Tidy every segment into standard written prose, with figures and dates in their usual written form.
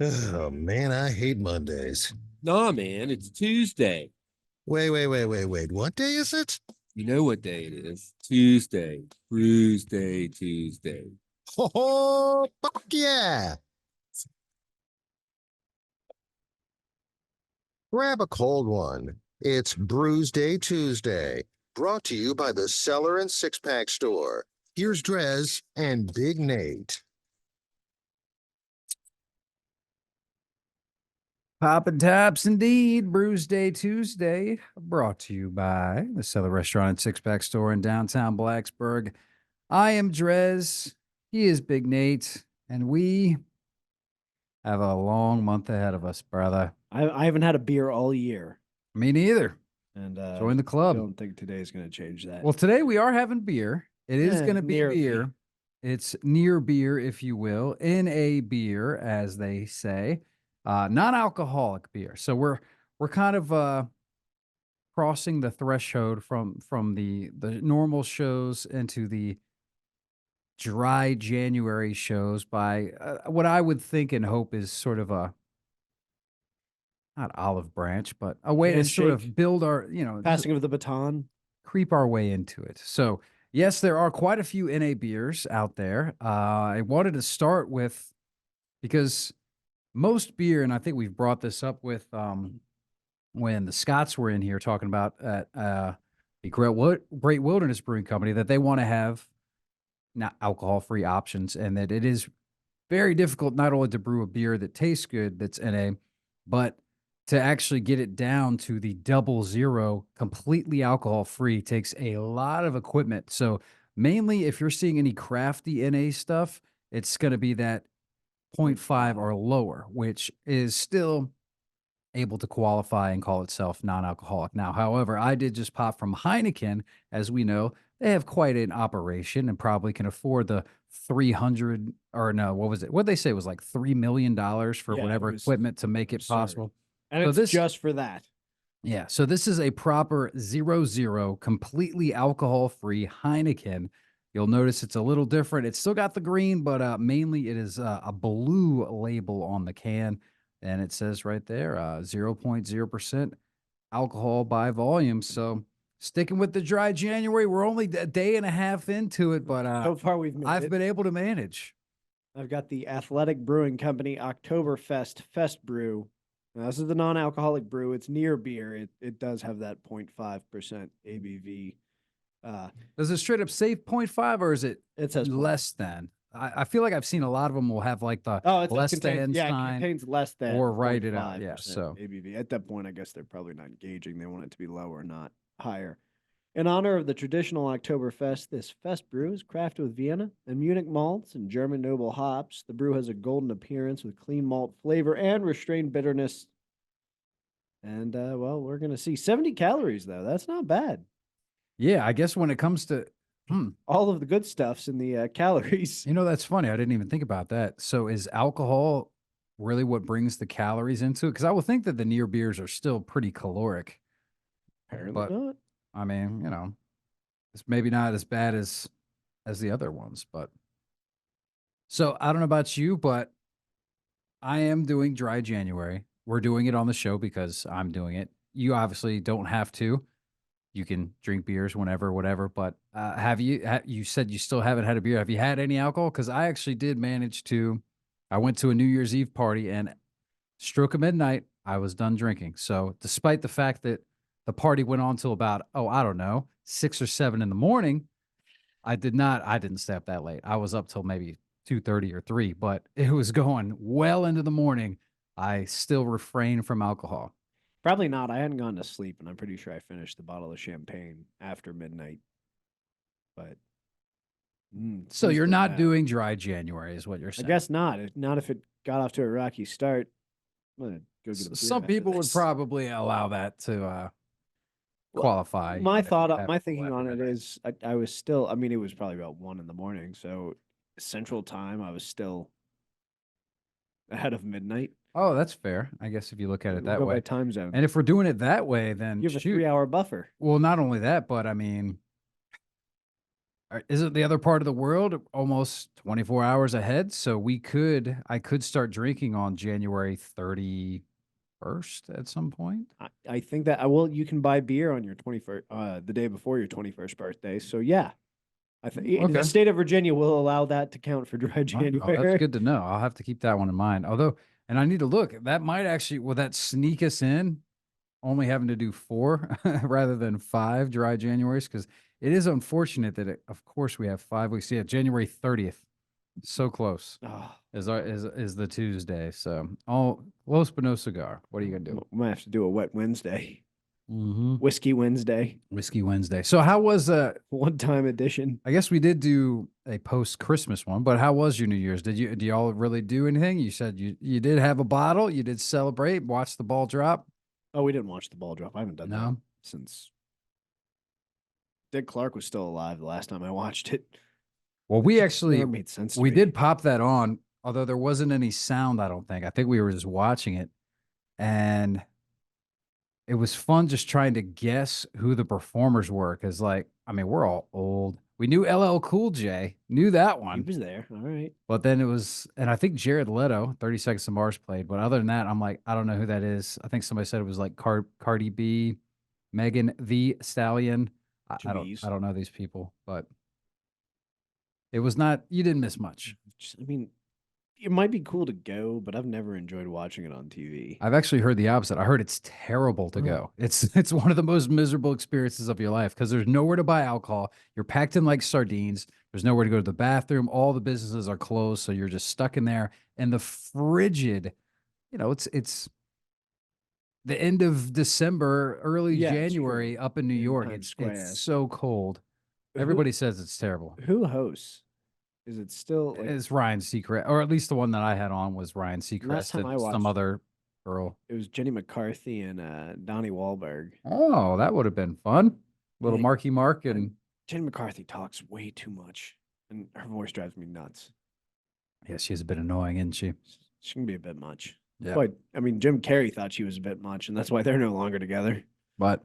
Oh man, I hate Mondays. Nah, man, it's Tuesday. Wait. What day is it? You know what day it is? Tuesday. Brewsday, Tuesday. Oh, fuck yeah. Grab a cold one. It's Brewsday Tuesday, brought to you by the Cellar and Six Pack Store. Here's DreZ and Big Nate. Poppin' taps indeed. Brewsday Tuesday, brought to you by the Cellar Restaurant and Six Pack Store in downtown Blacksburg. I am DreZ. He is Big Nate, and we have a long month ahead of us, brother. I haven't had a beer all year, Me neither. and Join the club. don't think today's going to change that. Well, today we are having beer. It is going to be near beer. beer. It's near beer, if you will, in a beer, as they say, non-alcoholic beer. So we're kind of crossing the threshold from the normal shows into the dry January shows by what I would think and hope is sort of a not olive branch, but a way to sort of Handshake. build our, Passing of the baton. creep our way into it. So, yes, there are quite a few NA beers out there. I wanted to start with because most beer, and I think we've brought this up with when the Scots were in here talking about at the Great Wilderness Brewing Company that they want to have not alcohol-free options, and that it is very difficult not only to brew a beer that tastes good that's NA, but to actually get it down to the 00 completely alcohol free takes a lot of equipment. So mainly if you're seeing any crafty NA stuff, it's going to be that 0.5 or lower, which is still able to qualify and call itself non-alcoholic. Now, however, I did just pop from Heineken. As we know, they have quite an operation and probably can afford the 300 or no, what was it? What they say was like $3 million for Yeah, whatever it was equipment to make it absurd. possible. And So it's this just for that. Yeah, so this is a proper 00, completely alcohol-free Heineken. You'll notice it's a little different. It's still got the green, but mainly it is a blue label on the can, and it says right there 0.0% alcohol by volume. So sticking with the dry January, we're only a day and a half into it, but So far, we've made I've it. been able to manage. I've got the Athletic Brewing Company Oktoberfest Fest Brew. Now, this is the non-alcoholic brew. It's near beer. It does have that 0.5% ABV. Does it straight up say 0.5 or is it It says less than? I feel like I've seen a lot of them will have like the it less contains, than yeah, it sign contains less than or write it out. 0.5% Yeah. So ABV. At that point, I guess they're probably not gauging. They want it to be lower, not higher. In honor of the traditional Oktoberfest, this fest brew is crafted with Vienna and Munich malts and German noble hops. The brew has a golden appearance with clean malt flavor and restrained bitterness. And, well, we're going to see 70 calories, though. That's not bad. yeah, I guess when it comes to, All of the good stuff's in the calories. that's funny. I didn't even think about that. So is alcohol really what brings the calories into it? Because I would think that the near beers are still pretty caloric. Apparently But not. I mean, it's maybe not as bad as the other ones. But so I don't know about you, but I am doing dry January. We're doing it on the show because I'm doing it. You obviously don't have to. You can drink beers whenever, whatever. But have you? You said you still haven't had a beer. Have you had any alcohol? Because I actually did manage to. I went to a New Year's Eve party and stroke of midnight, I was done drinking. So despite the fact that the party went on till about I don't know 6 or 7 in the morning, I didn't stay up that late. I was up till maybe 2:30 or 3, but it was going well into the morning. I still refrain from alcohol. Probably not. I hadn't gone to sleep, and I'm pretty sure I finished the bottle of champagne after midnight. But So who's you're the not bad? doing dry January, is what you're I saying. guess not. Not if it got off to a rocky start. I'm gonna go get a beer Some after people would this. probably allow that to Well, qualify. My if you thought, have my a thinking full on after it midnight. is, I was still. I mean, it was probably about 1 in the morning, so Central Time. I was still ahead of midnight. Oh, that's fair. I guess if you look at it We'll that go by way. time zone. And if we're doing it that way, then You have a shoot. 3-hour buffer. Well, not only that, but I mean, isn't the other part of the world almost 24 hours ahead? So I could start drinking on January 31st at some point. I think that well, you can buy beer on your 21st, the day before your 21st birthday. So yeah, I think Okay. the state of Virginia will allow that to count for dry Oh, January. that's good to know. I'll have to keep that one in mind. Although, and I need to look, that might actually, will that sneak us in only having to do 4 rather than 5 dry Januaries? Because it is unfortunate that, of course, we have 5 weeks. Yeah, January 30th. So close Oh, is the Tuesday. So all close but no cigar. What are you gonna do? might have to do a wet Wednesday, Mm-hmm. whiskey Wednesday, Whiskey Wednesday. So how was one-time edition. I guess we did do a post Christmas one, but how was your New Year's? Do y'all really do anything? You said you did have a bottle, you did celebrate, watch the ball drop. Oh, we didn't watch the ball drop. I haven't done that No. since Dick Clark was still alive the last time I watched it. Well, we Never actually made sense to we me. did pop that on, although there wasn't any sound, I don't think. I think we were just watching it. And it was fun just trying to guess who the performers were. Cause like, I mean, we're all old. We knew LL Cool J, knew that He one. was there. All right. But then it was, and I think Jared Leto, 30 Seconds to Mars played. But other than that, I'm like, I don't know who that is. I think somebody said it was like Cardi B, Megan the Stallion. Two Bs. I don't know these people, but it was not, you didn't miss much. I mean, it might be cool to go, but I've never enjoyed watching it on TV. I've actually heard the opposite. I heard it's terrible to go. It's one of the most miserable experiences of your life because there's nowhere to buy alcohol. You're packed in like sardines. There's nowhere to go to the bathroom. All the businesses are closed, so you're just stuck in there. And the frigid, it's the end of December, early Yeah, it's January true. up in New In York. Times Square. It's so cold. Who- Everybody says it's terrible. Who hosts? Is it still like It's Ryan Seacrest, or at least the one that I had on was Ryan Seacrest time and I watched some it, other girl. it was Jenny McCarthy and Donnie Wahlberg. Oh, that would have been fun. Little think- Marky Mark I- and Jenny McCarthy talks way too much, and her voice drives me nuts. yeah, she's a bit annoying, isn't she? She can be a bit much. Yeah. But I mean, Jim Carrey thought she was a bit much, and that's why they're no longer together. But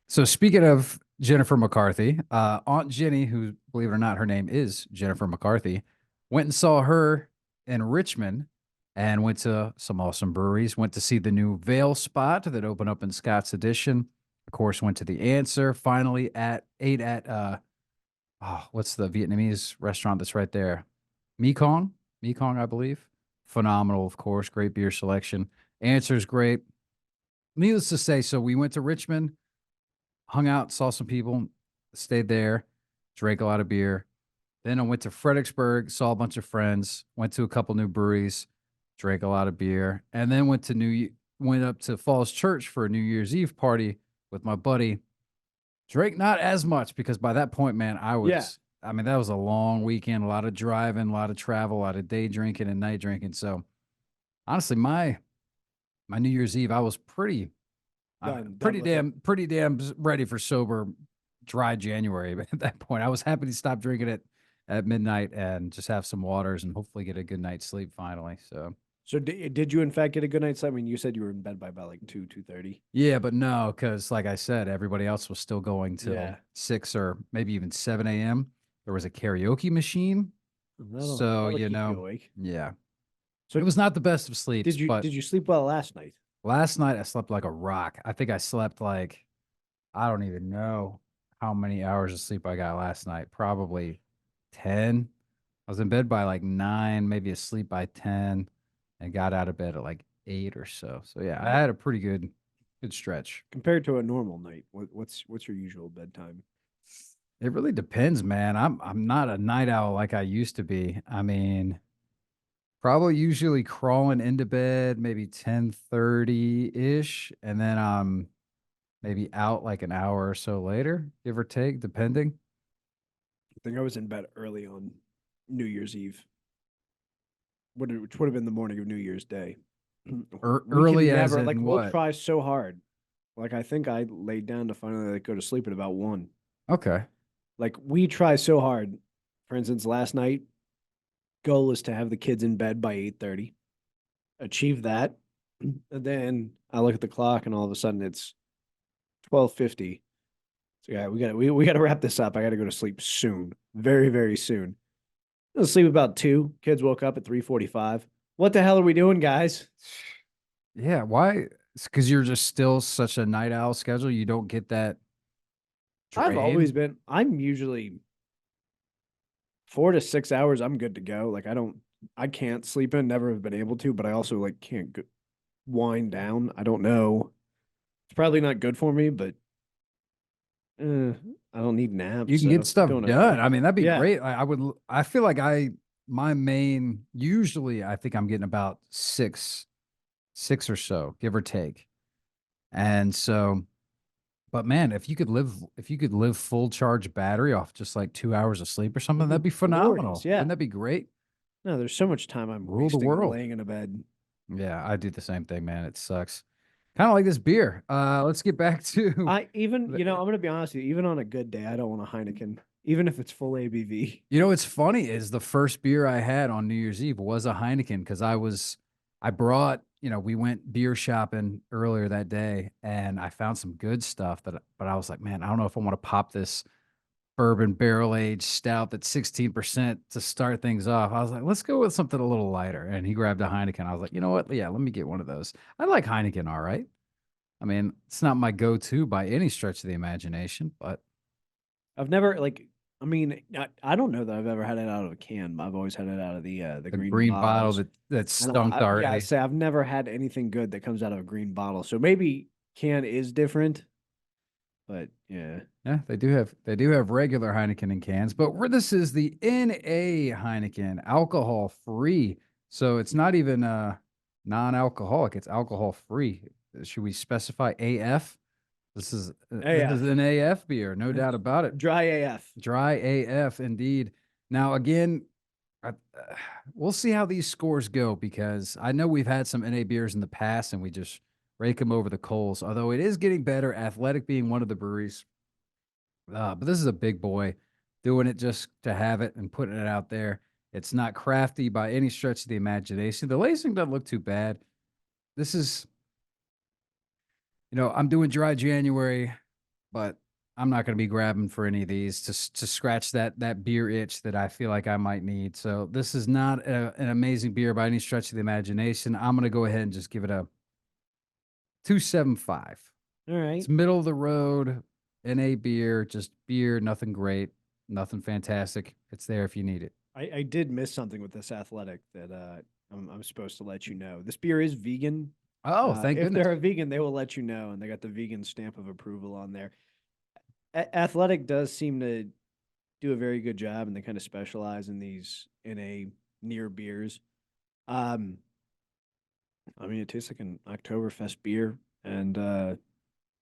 so speaking of Jennifer McCarthy, Aunt Jenny, who believe it or not, her name is Jennifer McCarthy, went and saw her in Richmond and went to some awesome breweries. Went to see the new Vale spot that opened up in Scott's Addition. Of course, went to the Answer. Finally, ate at what's the Vietnamese restaurant that's right there? Mekong, I believe. Phenomenal, of course. Great beer selection. Answer's great. Needless to say, so we went to Richmond, hung out, saw some people, stayed there, drank a lot of beer. Then I went to Fredericksburg, saw a bunch of friends, went to a couple new breweries, drank a lot of beer, and then went up to Falls Church for a New Year's Eve party with my buddy. Drank not as much because by that point, man, I mean, that was a long weekend, a lot of driving, a lot of travel, a lot of day drinking and night drinking. So honestly, my New Year's Eve, I was pretty Done with it. pretty damn ready for sober, dry January. At that point, I was happy to stop drinking it at midnight and just have some waters and hopefully get a good night's sleep finally. So did you in fact get a good night's sleep? I mean, you said you were in bed by about like 2:30. Yeah, but no, because like I said, everybody else was still going till Yeah. 6 or maybe even 7 a.m. There was a karaoke machine. So, keep you know, awake. Yeah. So It was not the best of sleeps, but did you sleep well last night? last night I slept like a rock. I think I slept like, I don't even know how many hours of sleep I got last night. Probably 10. I was in bed by like 9, maybe asleep by 10, and got out of bed at like 8 or so. So yeah, I had a pretty good stretch. Compared to a normal night, what's your usual bedtime? It really depends, man. I'm not a night owl like I used to be. I mean, probably usually crawling into bed maybe 10:30-ish, and then I'm maybe out like an hour or so later, give or take, depending. I think I was in bed early on New Year's Eve. Which would have been the morning of New Year's Day. We can Early as never, in like we'll what? try so hard. Like I think I laid down to finally like go to sleep at about 1. Okay. Like we try so hard. For instance, last night, goal is to have the kids in bed by 8:30. Achieve that. And then I look at the clock and all of a sudden it's 12:50. So yeah, we gotta wrap this up. I gotta go to sleep soon. Very, very soon. I'll sleep about 2. Kids woke up at 3:45. What the hell are we doing, guys? Yeah, why? It's because you're just still such a night owl schedule. You don't get that I've drain. always been, I'm usually 4 to 6 hours, I'm good to go. Like I can't sleep in, never have been able to, but I also like can't wind down. I don't know. It's probably not good for me, but I don't need naps. You can get so stuff doing done. okay. I mean, that'd be Yeah. great. I feel like my main, usually I think I'm getting about six or so, give or take. And so, but man, if you could live full charge battery off just like 2 hours of sleep or something, that'd be phenomenal. glorious, yeah. Wouldn't that be great? No, there's so much time I'm Rule the wasting world. laying in a bed. Yeah, I do the same thing, man. It sucks. Kind of like this beer. Let's get back to I even, the- you know, I'm gonna be honest with you, even on a good day, I don't want a Heineken, even if it's full ABV. You know what's funny is the first beer I had on New Year's Eve was a Heineken because I brought, we went beer shopping earlier that day and I found some good stuff but I was like, man, I don't know if I want to pop this bourbon barrel aged stout that's 16% to start things off. I was like, let's go with something a little lighter. And he grabbed a Heineken. I was like, you know what? Yeah, let me get one of those. I like Heineken, all right. I mean, it's not my go-to by any stretch of the imagination, but I've never like, I mean, I don't know that I've ever had it out of a can, but I've always had it out of the the green green bottle bottles. that's And stunked yeah, I already. say I've never had anything good that comes out of a green bottle. So maybe can is different, but yeah. Yeah, they do have regular Heineken in cans, but this is the NA Heineken, alcohol free. So it's not even non-alcoholic, it's alcohol free. Should we specify AF? This is AF. an AF beer, no doubt about it. Dry AF. Dry AF indeed. Now again, we'll see how these scores go because I know we've had some NA beers in the past and we just rake them over the coals. Although it is getting better, Athletic being one of the breweries. But this is a big boy doing it just to have it and putting it out there. It's not crafty by any stretch of the imagination. The lacing doesn't look too bad. This is, I'm doing dry January, but I'm not going to be grabbing for any of these to scratch that beer itch that I feel like I might need. So this is not an amazing beer by any stretch of the imagination. I'm going to go ahead and just give it a 2.75. All right. It's middle of the road, NA beer, just beer, nothing great, nothing fantastic. It's there if you need it. I did miss something with this Athletic that I'm supposed to let you know. This beer is vegan. Oh, thank if goodness. they're a vegan, they will let you know, and they got the vegan stamp of approval on there. Athletic does seem to do a very good job, and they kind of specialize in these NA near beers. I mean, it tastes like an Oktoberfest beer, and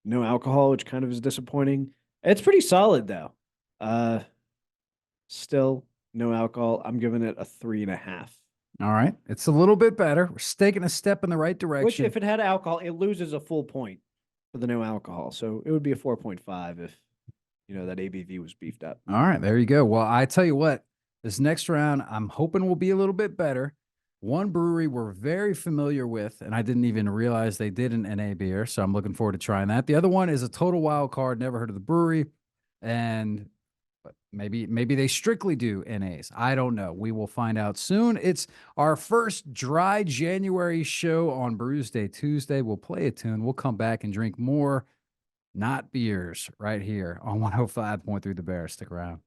no alcohol, which kind of is disappointing. It's pretty solid though. Still no alcohol. I'm giving it a 3.5. All right. It's a little bit better. We're taking a step in the right direction. Which, if it had alcohol, it loses a full point for the no alcohol. So it would be a 4.5 if that ABV was beefed up. All right, there you go. Well, I tell you what, this next round, I'm hoping will be a little bit better. One brewery we're very familiar with, and I didn't even realize they did an NA beer, so I'm looking forward to trying that. The other one is a total wild card, never heard of the brewery, but maybe they strictly do NAs. I don't know. We will find out soon. It's our first dry January show on Brewsday Tuesday. We'll play a tune. We'll come back and drink more not beers right here on 105.3 The Bear. Stick around.